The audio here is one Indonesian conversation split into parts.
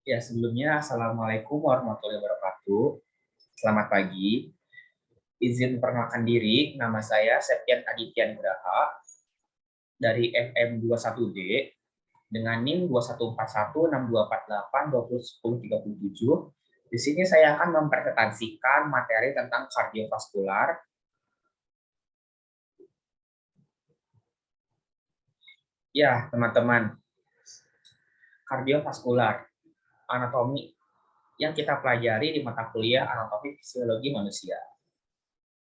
Ya, sebelumnya Assalamualaikum warahmatullahi wabarakatuh. Selamat pagi. Izin perkenalkan diri, nama saya Septian Aditya Nugraha dari FM21D dengan NIM 21416248201037. Di sini saya akan mempresentasikan materi tentang kardiovaskular. Ya, teman-teman, kardiovaskular, anatomi yang kita pelajari di mata kuliah anatomi fisiologi manusia.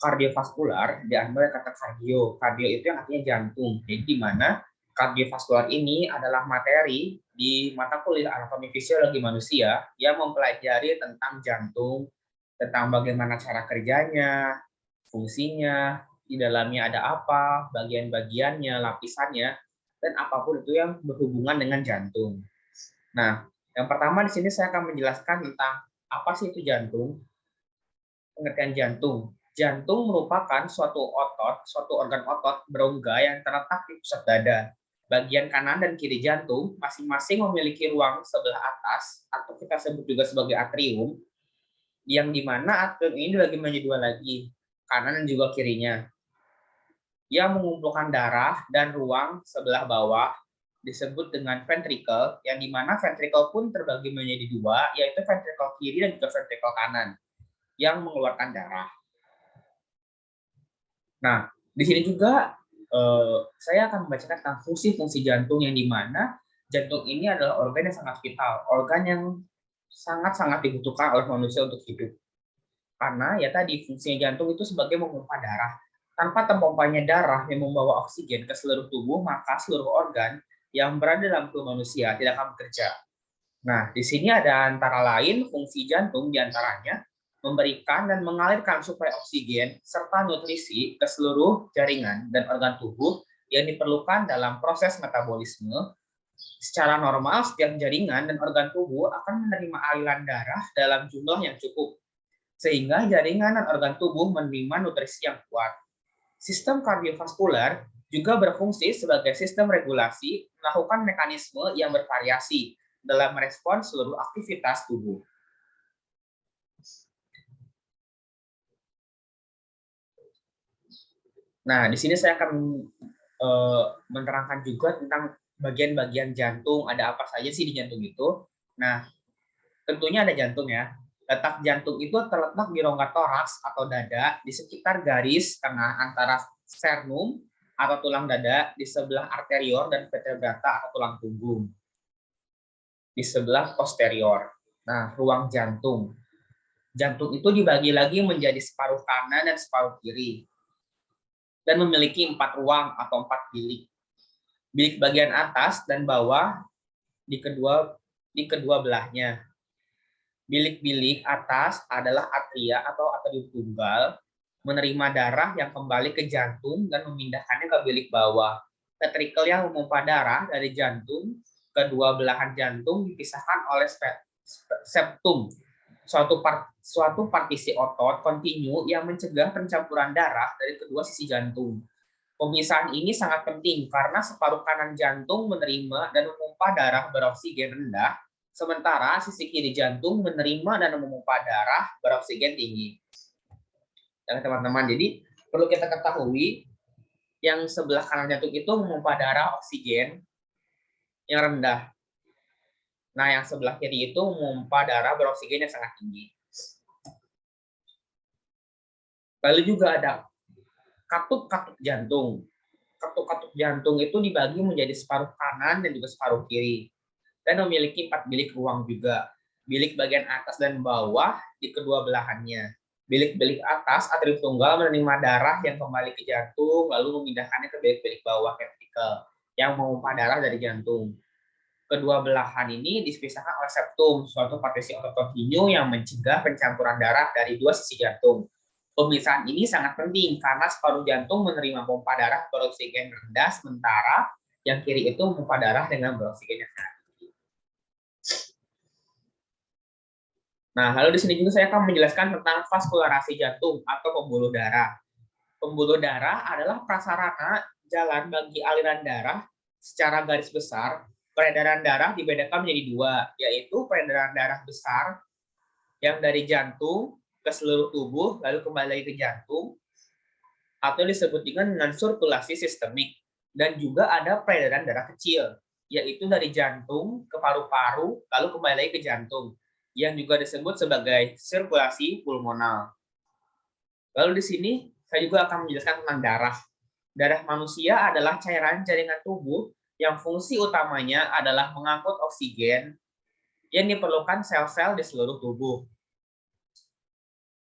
Kardiovaskular diambil dari kata kardio. Kardio itu yang artinya jantung. Jadi di mana kardiovaskular ini adalah materi di mata kuliah anatomi fisiologi manusia yang mempelajari tentang jantung, tentang bagaimana cara kerjanya, fungsinya, di dalamnya ada apa, bagian-bagiannya, lapisannya, dan apapun itu yang berhubungan dengan jantung. Nah, yang pertama di sini saya akan menjelaskan tentang apa sih itu jantung. Pengertian jantung. Jantung merupakan suatu otot, suatu organ otot berongga yang terletak di pusat dada. Bagian kanan dan kiri jantung masing-masing memiliki ruang sebelah atas atau kita sebut juga sebagai atrium, yang dimana atrium ini dibagi menjadi dua lagi, kanan dan juga kirinya. Yang mengumpulkan darah dan ruang sebelah bawah disebut dengan ventricle, yang dimana ventricle pun terbagi menjadi dua, yaitu ventricle kiri dan juga ventricle kanan, yang mengeluarkan darah. Nah, di sini juga saya akan membacakan tentang fungsi-fungsi jantung yang dimana jantung ini adalah organ yang sangat vital, organ yang sangat-sangat dibutuhkan oleh manusia untuk hidup. Karena ya tadi fungsinya jantung itu sebagai memompa darah. Tanpa terpompanya darah yang membawa oksigen ke seluruh tubuh, maka seluruh organ yang berada dalam tubuh manusia tidak akan bekerja. Nah, di sini ada antara lain fungsi jantung diantaranya memberikan dan mengalirkan suplai oksigen serta nutrisi ke seluruh jaringan dan organ tubuh yang diperlukan dalam proses metabolisme. Secara normal, setiap jaringan dan organ tubuh akan menerima aliran darah dalam jumlah yang cukup, sehingga jaringan dan organ tubuh menerima nutrisi yang kuat. Sistem kardiovaskular juga berfungsi sebagai sistem regulasi, melakukan mekanisme yang bervariasi dalam merespons seluruh aktivitas tubuh. Nah, di sini saya akan menerangkan juga tentang bagian-bagian jantung, ada apa saja sih di jantung itu. Nah, tentunya ada jantung ya. Letak jantung itu terletak di rongga toraks atau dada di sekitar garis tengah antara sternum atau tulang dada di sebelah arterior dan vertebrata atau tulang punggung di sebelah posterior. Nah, ruang jantung. Jantung itu dibagi lagi menjadi separuh kanan dan separuh kiri dan memiliki 4 ruang atau 4 bilik. Bilik bagian atas dan bawah di kedua belahnya. Bilik-bilik atas adalah atria atau atrium tunggal, menerima darah yang kembali ke jantung dan memindahkannya ke bilik bawah. Ventricle yang memompa darah dari jantung, kedua belahan jantung dipisahkan oleh septum, suatu partisi otot kontinu yang mencegah pencampuran darah dari kedua sisi jantung. Pemisahan ini sangat penting karena separuh kanan jantung menerima dan memompa darah beroksigen rendah, sementara sisi kiri jantung menerima dan memompa darah beroksigen tinggi. Ya, teman-teman, jadi perlu kita ketahui yang sebelah kanan jantung itu memompa darah oksigen yang rendah. Nah, yang sebelah kiri itu memompa darah beroksigen yang sangat tinggi. Lalu juga ada katup-katup jantung. Katup-katup jantung itu dibagi menjadi separuh kanan dan juga separuh kiri. Dan memiliki 4 bilik ruang juga. Bilik bagian atas dan bawah di kedua belahannya. Bilik-bilik atas atrium tunggal menerima darah yang kembali ke jantung, lalu memindahkannya ke bilik-bilik bawah ventricle yang memompa darah dari jantung. Kedua belahan ini dipisahkan oleh septum, suatu partisi otot kontinu yang mencegah pencampuran darah dari dua sisi jantung. Pemisahan ini sangat penting karena separuh jantung menerima pompa darah beroksigen rendah, sementara yang kiri itu memompa darah dengan beroksigen yang sangat tinggi. Nah, lalu di sini juga saya akan menjelaskan tentang vaskularasi jantung atau pembuluh darah. Pembuluh darah adalah prasarana jalan bagi aliran darah secara garis besar ke peredaran darah dibedakan menjadi dua, yaitu peredaran darah besar yang dari jantung ke seluruh tubuh lalu kembali lagi ke jantung, atau disebut dengan non-sirkulasi sistemik. Dan juga ada peredaran darah kecil, yaitu dari jantung ke paru-paru lalu kembali lagi ke jantung, yang juga disebut sebagai sirkulasi pulmonal. Lalu di sini saya juga akan menjelaskan tentang darah. Darah manusia adalah cairan jaringan tubuh yang fungsi utamanya adalah mengangkut oksigen yang diperlukan sel-sel di seluruh tubuh.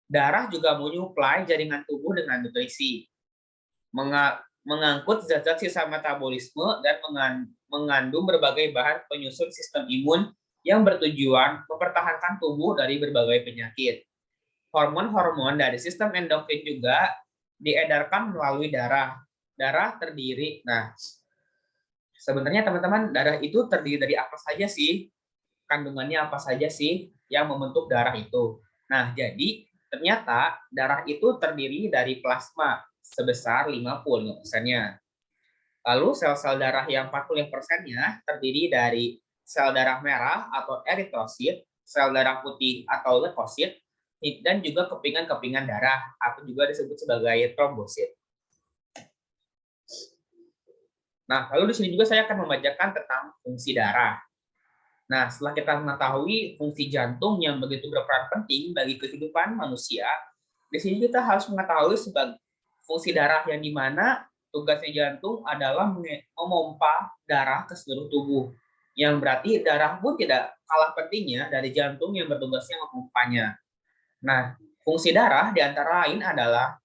Darah juga menyuplai jaringan tubuh dengan nutrisi, mengangkut zat-zat sisa metabolisme, dan mengandung berbagai bahan penyusun sistem imun yang bertujuan mempertahankan tubuh dari berbagai penyakit. Hormon-hormon dari sistem endokrin juga diedarkan melalui darah. Darah terdiri, sebenarnya teman-teman, darah itu terdiri dari apa saja sih? Kandungannya apa saja sih yang membentuk darah itu? Nah, jadi ternyata darah itu terdiri dari plasma sebesar 55%-nya. Lalu sel-sel darah yang 45%-nya terdiri dari sel darah merah atau eritrosit, sel darah putih atau leukosit, dan juga kepingan-kepingan darah atau juga disebut sebagai trombosit. Nah, lalu di sini juga saya akan membacakan tentang fungsi darah. Nah, setelah kita mengetahui fungsi jantung yang begitu berperan penting bagi kehidupan manusia, di sini kita harus mengetahui sebagai fungsi darah yang dimana tugasnya jantung adalah memompa darah ke seluruh tubuh. Yang berarti darah pun tidak kalah pentingnya dari jantung yang bertugasnya memompanya. Nah, fungsi darah diantara lain adalah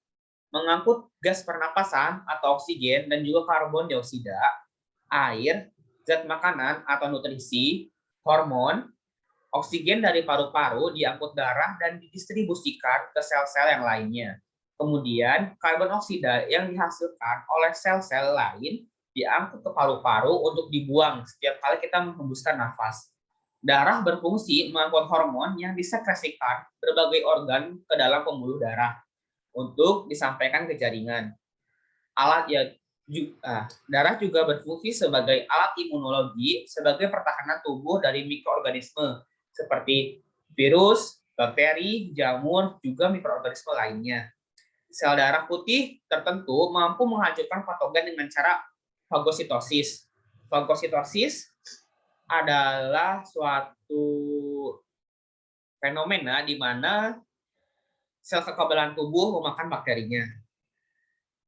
mengangkut gas pernapasan atau oksigen dan juga karbon dioksida, air, zat makanan atau nutrisi, hormon, oksigen dari paru-paru diangkut darah dan didistribusikan ke sel-sel yang lainnya. Kemudian, karbon oksida yang dihasilkan oleh sel-sel lain diangkut ke paru-paru untuk dibuang setiap kali kita menghembuskan nafas. Darah berfungsi mengangkut hormon yang disekresikan berbagai organ ke dalam pembuluh darah untuk disampaikan ke jaringan. Darah juga berfungsi sebagai alat imunologi sebagai pertahanan tubuh dari mikroorganisme seperti virus, bakteri, jamur, juga mikroorganisme lainnya. Sel darah putih tertentu mampu menghancurkan patogen dengan cara fagositosis. Fagositosis adalah suatu fenomena di mana sel kekebalan tubuh memakan bakterinya.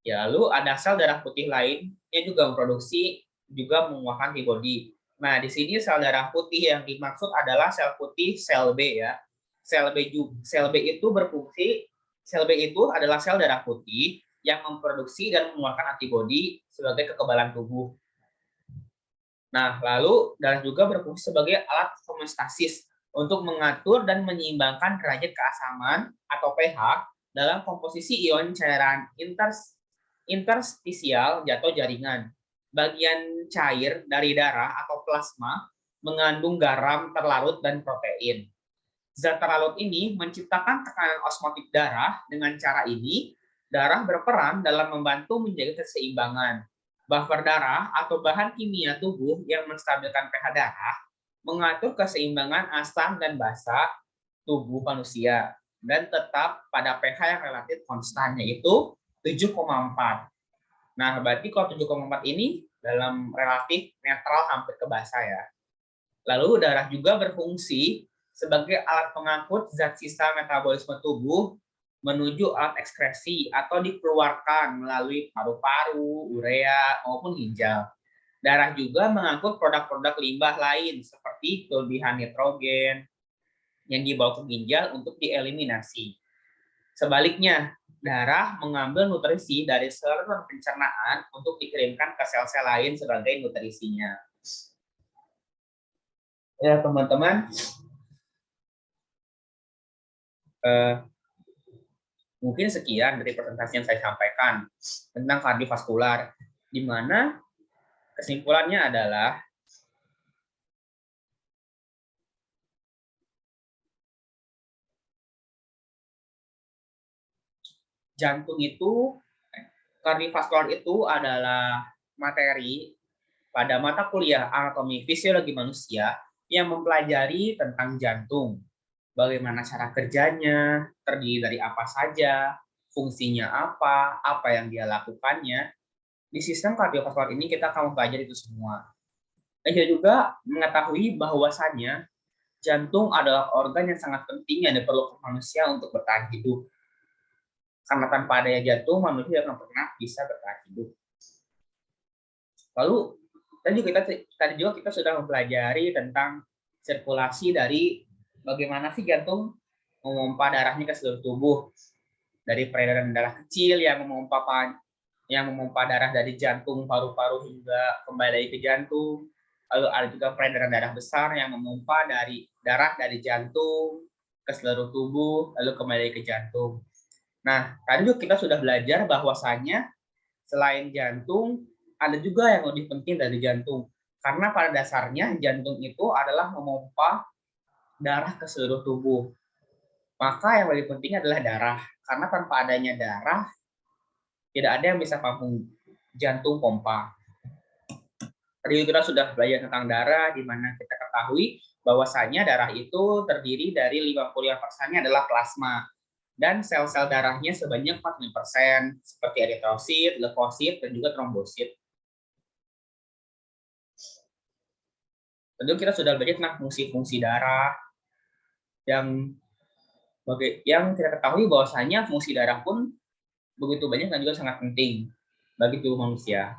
Ya, lalu ada sel darah putih lain yang juga memproduksi juga mengeluarkan antibodi. Nah, di sini sel darah putih yang dimaksud adalah sel putih sel B ya. Sel B itu berfungsi, sel B itu adalah sel darah putih yang memproduksi dan mengeluarkan antibodi sebagai kekebalan tubuh. Nah, lalu darah juga berfungsi sebagai alat homeostasis untuk mengatur dan menyeimbangkan derajat keasaman atau pH dalam komposisi ion cairan interstisial atau jaringan. Bagian cair dari darah atau plasma mengandung garam terlarut dan protein. Zat terlarut ini menciptakan tekanan osmotik darah. Dengan cara ini, darah berperan dalam membantu menjaga keseimbangan. Buffer darah atau bahan kimia tubuh yang menstabilkan pH darah mengatur keseimbangan asam dan basa tubuh manusia dan tetap pada pH yang relatif konstan, yaitu 7,4. Nah, berarti kalau 7,4 ini dalam relatif netral hampir ke basa ya. Lalu darah juga berfungsi sebagai alat pengangkut zat sisa metabolisme tubuh menuju alat ekskresi atau dikeluarkan melalui paru-paru, urea, maupun ginjal. Darah juga mengangkut produk-produk limbah lain seperti kelebihan nitrogen yang dibawa ke ginjal untuk dieliminasi. Sebaliknya, darah mengambil nutrisi dari saluran pencernaan untuk dikirimkan ke sel-sel lain sebagai nutrisinya. Ya, teman-teman, mungkin sekian dari presentasi yang saya sampaikan tentang kardiovaskular, di mana kesimpulannya adalah jantung itu, kardiovaskular itu adalah materi pada mata kuliah anatomi fisiologi manusia yang mempelajari tentang jantung. Bagaimana cara kerjanya, terdiri dari apa saja, fungsinya apa yang dia lakukannya. Di sistem kardiovaskular ini kita akan mempelajari itu semua. Dan kita juga mengetahui bahwasannya jantung adalah organ yang sangat penting yang diperlukan manusia untuk bertahan hidup. Karena tanpa adanya jantung, manusia tidak akan pernah bisa bertahan hidup. Lalu tadi juga kita sudah mempelajari tentang sirkulasi dari bagaimana sih jantung memompa darahnya ke seluruh tubuh, dari peredaran darah kecil yang memompa darah dari jantung, paru-paru hingga kembali lagi ke jantung. Lalu ada juga peredaran darah besar yang memompa darah dari jantung ke seluruh tubuh, lalu kembali ke jantung. Nah, tadi juga kita sudah belajar bahwasannya selain jantung, ada juga yang lebih penting dari jantung. Karena pada dasarnya jantung itu adalah memompa darah ke seluruh tubuh. Maka yang lebih penting adalah darah. Karena tanpa adanya darah, tidak ada yang bisa mampu jantung pompa. Tadi kita sudah belajar tentang darah, di mana kita ketahui bahwasanya darah itu terdiri dari 55%-nya adalah plasma. Dan sel-sel darahnya sebanyak 40%, seperti eritrosit, leukosit, dan juga trombosit. Tentu kita sudah belajar tentang fungsi-fungsi darah, yang kita ketahui bahwasanya fungsi darah pun begitu banyak dan juga sangat penting bagi tubuh manusia.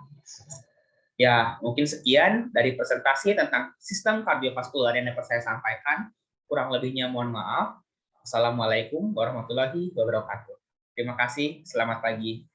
Ya, mungkin sekian dari presentasi tentang sistem kardiovaskular yang dapat saya sampaikan. Kurang lebihnya mohon maaf. Assalamualaikum warahmatullahi wabarakatuh. Terima kasih, selamat pagi.